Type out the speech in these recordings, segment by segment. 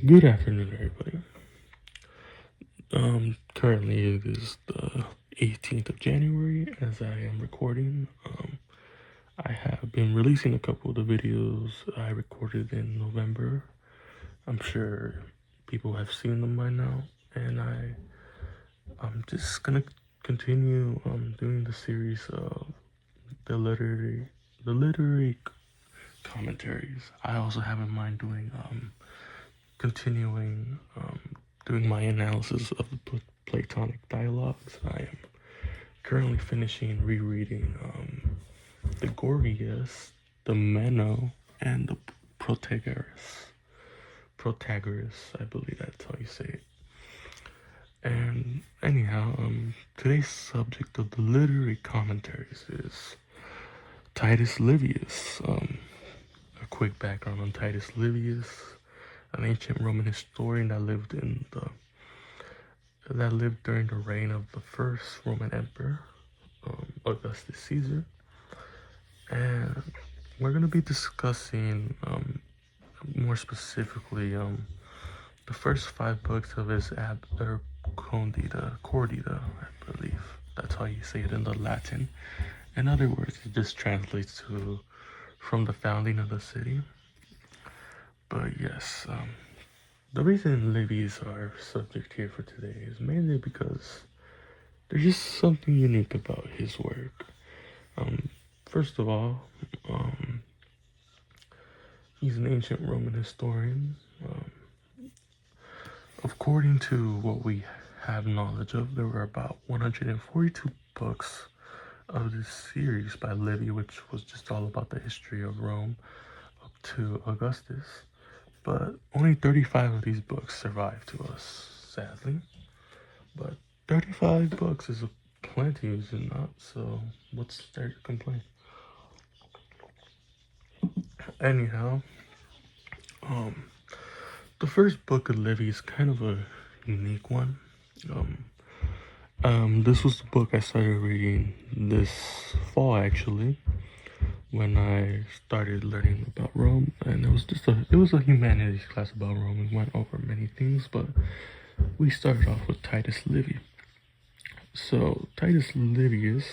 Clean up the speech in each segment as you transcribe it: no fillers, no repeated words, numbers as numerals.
Good afternoon, everybody. Currently it is the 18th of January as I am recording. I have been releasing a couple of the videos I recorded in November. I'm sure people have seen them by now, and I'm just gonna continue doing the series of the literary commentaries. I also have in mind doing continuing doing my analysis of the Platonic dialogues. I am currently finishing rereading the Gorgias, the Meno, and the Protagoras. Protagoras, I believe that's how you say it. And anyhow, today's subject of the literary commentaries is Titus Livius. A quick background on Titus Livius, an ancient Roman historian that lived during the reign of the first Roman emperor, Augustus Caesar. And we're going to be discussing more specifically the first 5 books of his Cordita, I believe. That's how you say it in the Latin. In other words, it just translates to from the founding of the city. But yes, the reason Livy's our subject here for today is mainly because there's just something unique about his work. First of all, he's an ancient Roman historian. According to what we have knowledge of, there were about 142 books of this series by Livy, which was just all about the history of Rome up to Augustus. But only 35 of these books survived to us, sadly. But 35 books is plenty, is it not? So what's there to complain? Anyhow, the first book of Livy is kind of a unique one. This was the book I started reading this fall, actually, when I started learning about Rome, and it was a humanities class about Rome. We went over many things, but we started off with Titus Livy. So Titus Livius,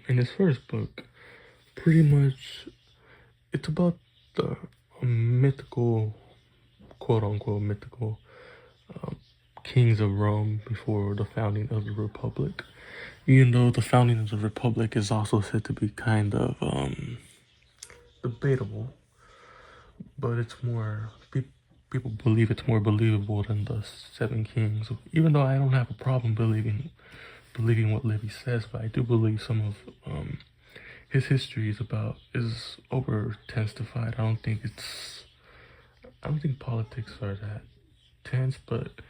in his first book, pretty much it's about the mythical, quote unquote mythical, kings of Rome before the founding of the Republic. Even though the founding of the Republic is also said to be kind of debatable, but it's more people believe it's more believable than the 7 kings. Even though I don't have a problem believing what Livy says, but I do believe some of his history is over tensified. I don't think politics are that tense, but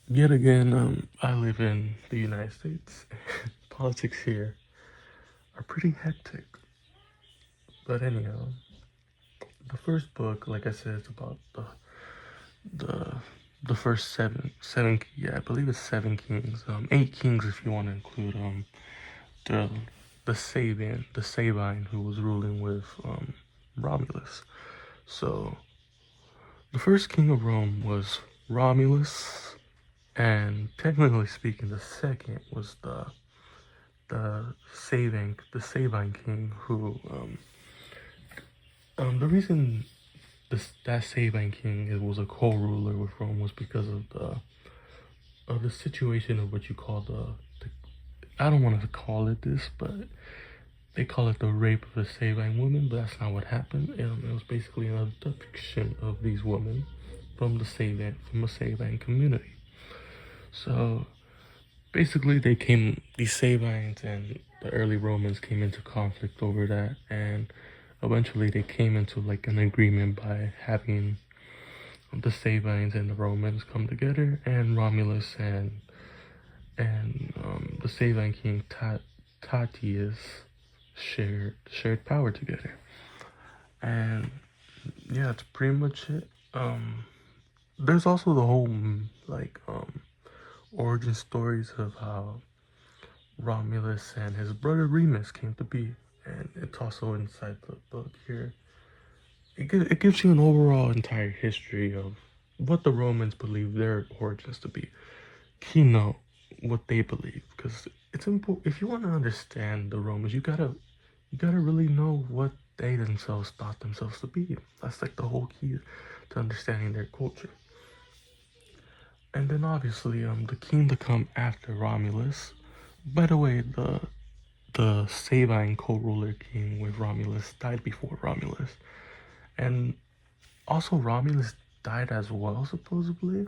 yet again, I live in the United States. Politics here are pretty hectic. But anyhow, the first book, like I said, is about the first seven. Yeah, I believe it's 7 kings. 8 kings if you want to include the Sabine who was ruling with Romulus. So the first king of Rome was Romulus, and technically speaking, the second was the Sabine king who the reason that Sabine king was a co-ruler with Rome was because of the situation of what you call the I don't want to call it this, but they call it the rape of the Sabine women, but that's not what happened. It was basically an abduction of these women from a Sabine community. So basically these Sabines and the early Romans came into conflict over that, and eventually they came into like an agreement by having the Sabines and the Romans come together, and Romulus and the Sabine king Titus shared power together. And yeah, that's pretty much it. There's also the whole origin stories of how Romulus and his brother Remus came to be, and it's also inside the book here. It gives you an overall entire history of what the Romans believe their origins to be. Keynote what they believe, because it's important. If you want to understand the Romans, you gotta really know what they themselves thought themselves to be. That's like the whole key to understanding their culture. And then obviously, the king to come after Romulus. By the way, the Sabine co-ruler king with Romulus died before Romulus, and also Romulus died as well, supposedly.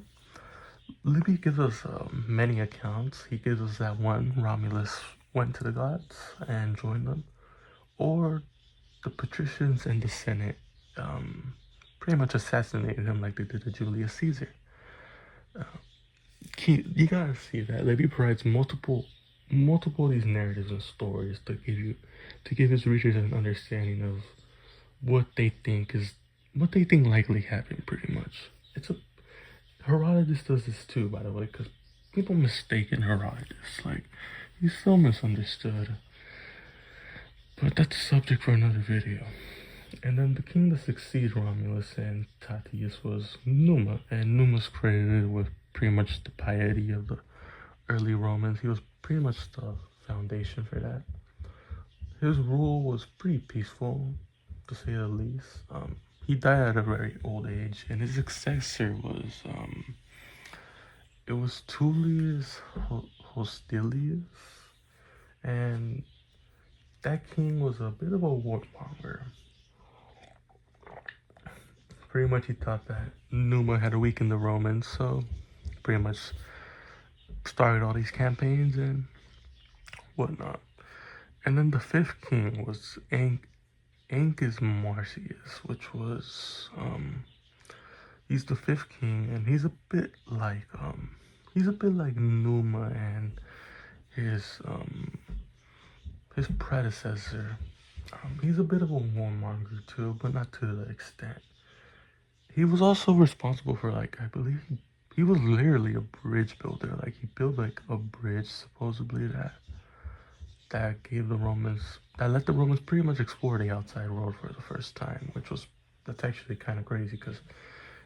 Livy gives us many accounts. He gives us that one Romulus went to the gods and joined them, or the patricians and the Senate pretty much assassinated him like they did to Julius Caesar. You gotta see that Livy provides multiple of these narratives and stories to give his readers an understanding of what they think likely happened. Pretty much, it's a Herodotus does this too, by the way, because people mistaken Herodotus. Like, he's so misunderstood. But that's a subject for another video. And then the king to succeed Romulus and Titus was Numa, and Numa's credited with pretty much the piety of the early Romans. He was pretty much the foundation for that. His rule was pretty peaceful, to say the least. He died at a very old age, and his successor was it was Tullius Hostilius, and that king was a bit of a warmonger. Pretty much he thought that Numa had weakened the Romans, so pretty much started all these campaigns and whatnot. And then the fifth king was Ancus Marcius, which was he's the fifth king, and he's a bit like Numa and his predecessor. He's a bit of a warmonger too, but not to the extent. He was also responsible for, like, I believe he was literally a bridge builder. Like, he built like a bridge supposedly that let the Romans pretty much explore the outside world for the first time, that's actually kind of crazy, because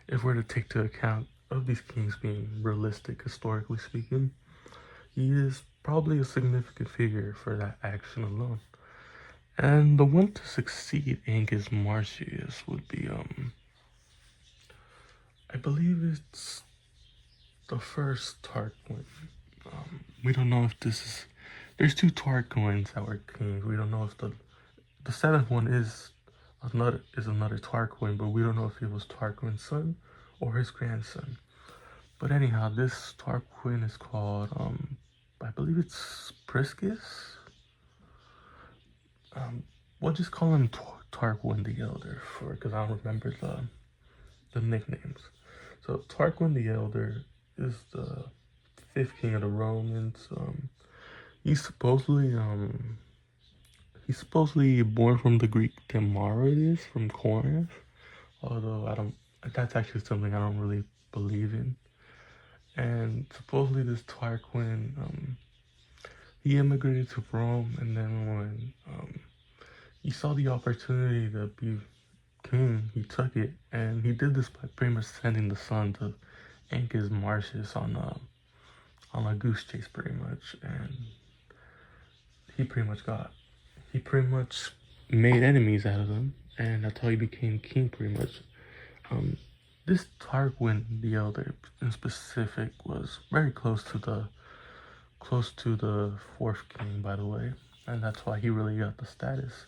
if we're to take to account of these kings being realistic, historically speaking, he is probably a significant figure for that action alone. And the one to succeed Ancus Marcius would be I believe it's the first Tarquin. We don't know if this is. There's two Tarquins that were kings. We don't know if the seventh one is another Tarquin, but we don't know if it was Tarquin's son or his grandson. But anyhow, this Tarquin is called I believe it's Priscus. We'll just call him Tarquin the Elder because I don't remember the nicknames. So Tarquin the Elder is the fifth king of the Romans. He's supposedly born from the Greek Demarides from Corinth, although that's actually something I don't really believe in. And supposedly this Tarquin, he immigrated to Rome, and then when he saw the opportunity to be king, he took it, and he did this by pretty much sending the son to Ancus Marcius on a goose chase, pretty much, and he pretty much made enemies out of them, and that's how he became king, pretty much. This Tarquin the Elder in specific was very close to the fourth king, by the way, and that's why he really got the status.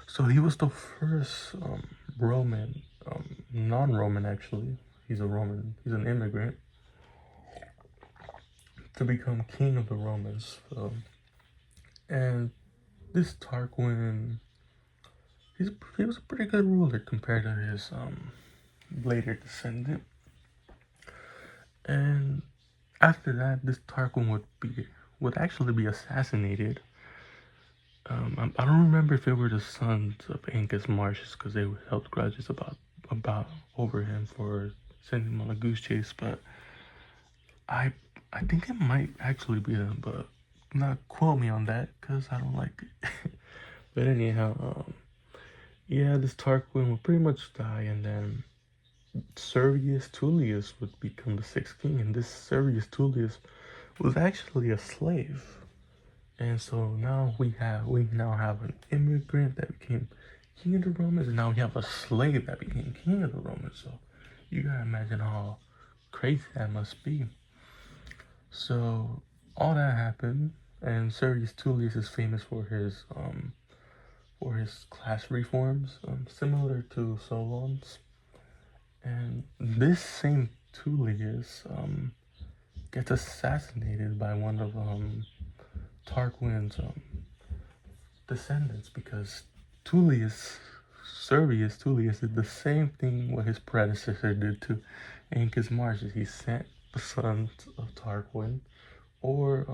So he was the first Roman, non-Roman actually. He's an immigrant to become king of the Romans. And this Tarquin, he was a pretty good ruler compared to his later descendant. And after that, this Tarquin would actually be assassinated. I don't remember if it were the sons of Ancus Marcius, because they held grudges about over him for sending him on a goose chase, but I think it might actually be them, but not quote me on that because I don't like it. But anyhow, yeah, this Tarquin will pretty much die, and then Servius Tullius would become the sixth king, and this Servius Tullius was actually a slave. And so now we now have an immigrant that became king of the Romans, and now we have a slave that became king of the Romans. So you gotta imagine how crazy that must be. So all that happened, and Servius Tullius is famous for his class reforms, similar to Solon's. And this same Tullius gets assassinated by one of Tarquin's descendants, because Servius Tullius did the same thing what his predecessor did to Ancus Marcius. He sent the sons of Tarquin, or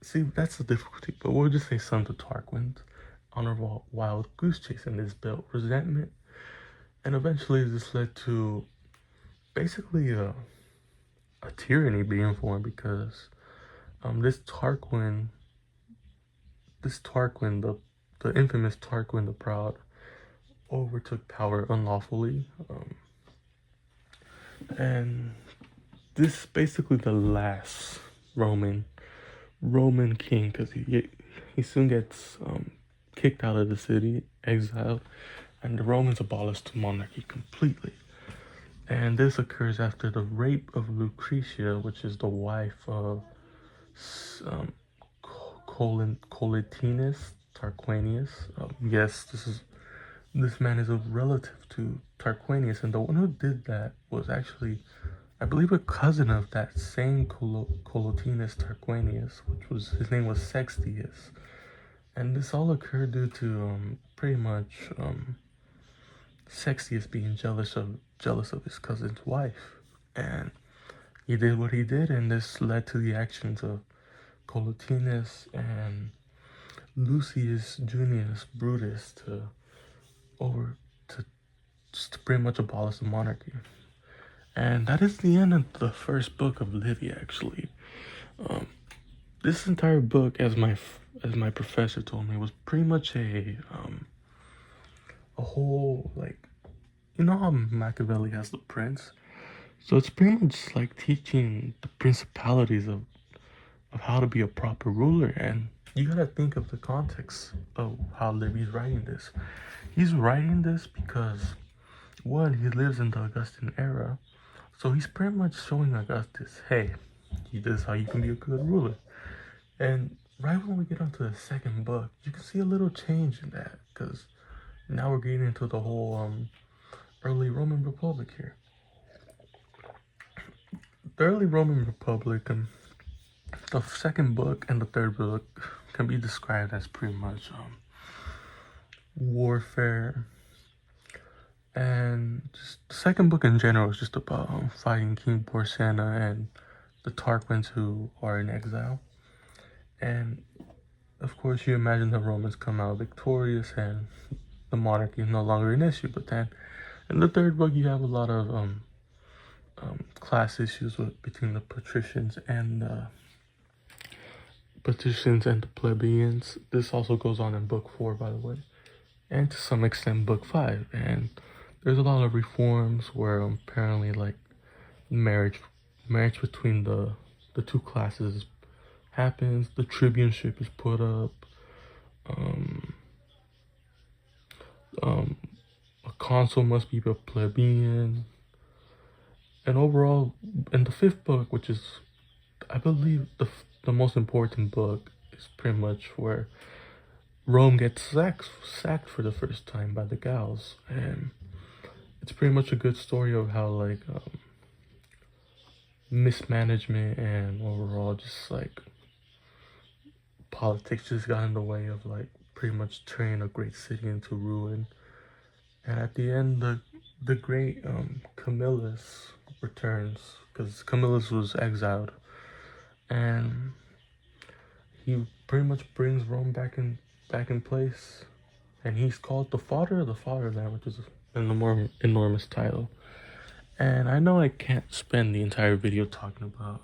see, that's the difficulty, but we'll just say sons of Tarquin, on a wild goose chase, and this built resentment, and eventually this led to basically a tyranny being formed, because this Tarquin, the infamous Tarquin the Proud, overtook power unlawfully, and this basically the last Roman king, because he soon gets kicked out of the city, exiled, and the Romans abolished the monarchy completely. And this occurs after the rape of Lucretia, which is the wife of Collatinus Tarquinius. Yes, this man is a relative to Tarquinius, and the one who did that was actually, I believe, a cousin of that same Collatinus Tarquinius, his name was Sextius. And this all occurred due to pretty much Sextius being jealous of his cousin's wife, and he did what he did, and this led to the actions of Collatinus and Lucius Junius Brutus to pretty much abolish the monarchy. And that is the end of the first book of Livia. Actually, this entire book, as my professor told me, was pretty much a whole, like, you know how Machiavelli has the prince? So it's pretty much like teaching the principalities of how to be a proper ruler. And you gotta think of the context of how Livius writing this. He's writing this because, one, he lives in the Augustan era, so he's pretty much showing Augustus, hey, this is how you can be a good ruler. And right when we get onto the second book, you can see a little change in that, because now we're getting into the whole early Roman Republic here. The early Roman Republic, the second book and the third book can be described as pretty much warfare, and just the second book in general is just about fighting King Porsenna and the Tarquins who are in exile. And of course, you imagine the Romans come out victorious and the monarchy is no longer an issue. But then in the third book, you have a lot of class issues between the patricians and the plebeians. This also goes on in book 4, by the way, and to some extent book 5. And there's a lot of reforms where apparently, like, marriage between the two classes happens. The tribuneship is put up. A consul must be a plebeian. And overall, in the 5th book, which is, I believe, the most important book, is pretty much where Rome gets sacked for the first time by the Gauls. And it's pretty much a good story of how, like, mismanagement and overall just, like, politics just got in the way of, like, pretty much turning a great city into ruin. And at the end, the great Camillus returns, because Camillus was exiled, and he pretty much brings Rome back in place, and he's called the father of the fatherland, which is an enormous title. And I know I can't spend the entire video talking about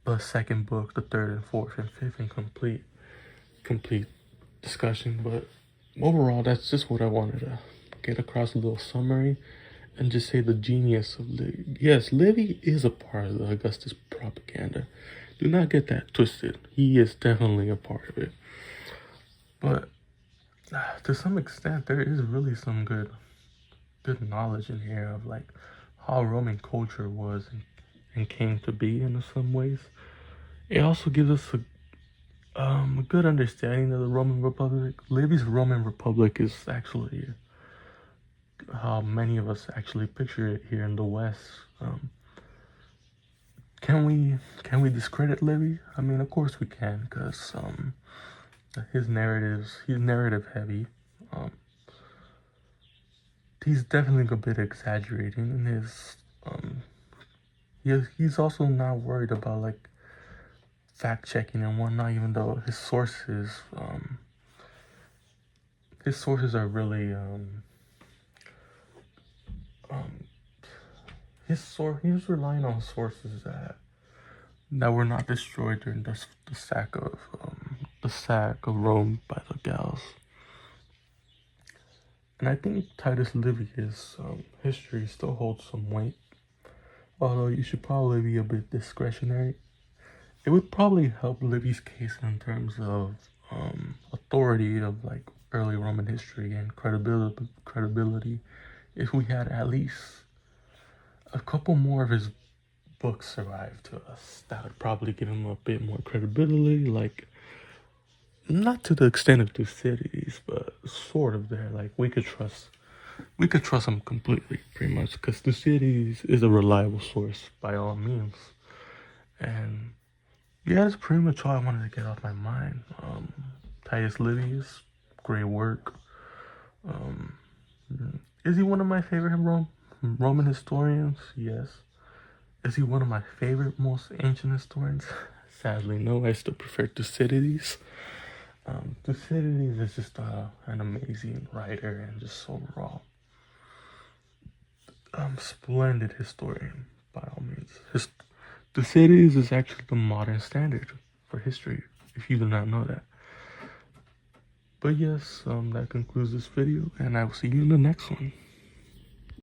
the second book, the third and fourth and fifth in complete discussion, but overall, that's just what I wanted to get across a little summary and just say the genius of Livy. Yes, Livy is a part of the Augustus propaganda. Do not get that twisted. He is definitely a part of it. But to some extent, there is really some good knowledge in here of like how Roman culture was and came to be in some ways. It also gives us a good understanding of the Roman Republic. Livy's Roman Republic is actually how many of us actually picture it here in the West. Can we discredit Livy? I mean, of course we can, because he's narrative heavy. He's definitely a bit exaggerating in his he's also not worried about like fact checking and whatnot, even though his sources are really he's relying on sources that were not destroyed during the sack of Rome by the Gauls. And I think Titus Livius' history still holds some weight, although you should probably be a bit discretionary. It would probably help Livy's case in terms of authority of like early Roman history and credibility if we had at least a couple more of his books survive to us. That would probably give him a bit more credibility, like not to the extent of Thucydides, but sort of there. Like we could trust him completely, pretty much, because Thucydides is a reliable source by all means. And yeah, that's pretty much all I wanted to get off my mind. Titus Livius, great work. Is he one of my favorite Roman historians? Yes. Is he one of my favorite, most ancient historians? Sadly, no. I still prefer Thucydides. Thucydides is just an amazing writer and just so raw. Splendid historian, by all means. Thucydides is actually the modern standard for history, if you do not know that. But yes, that concludes this video, and I will see you in the next one.